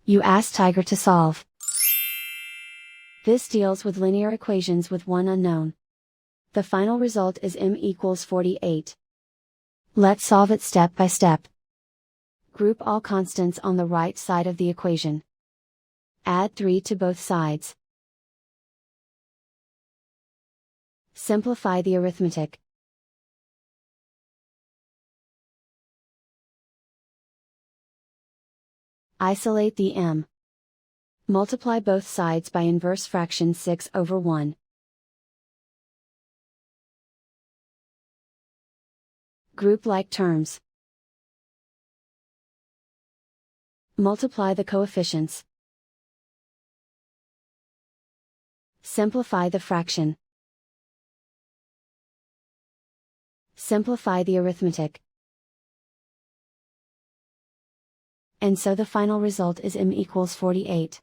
You ask Tiger to solve. This deals with linear equations with one unknown. The final result is m equals 48. Let's solve it step by step. Group all constants on the right side of the equation. Add 3 to both sides. Simplify the arithmetic. Isolate the m. Multiply both sides by inverse fraction 6/1. Group like terms. Multiply the coefficients. Simplify the fraction. Simplify the arithmetic. And so the final result is m equals 48.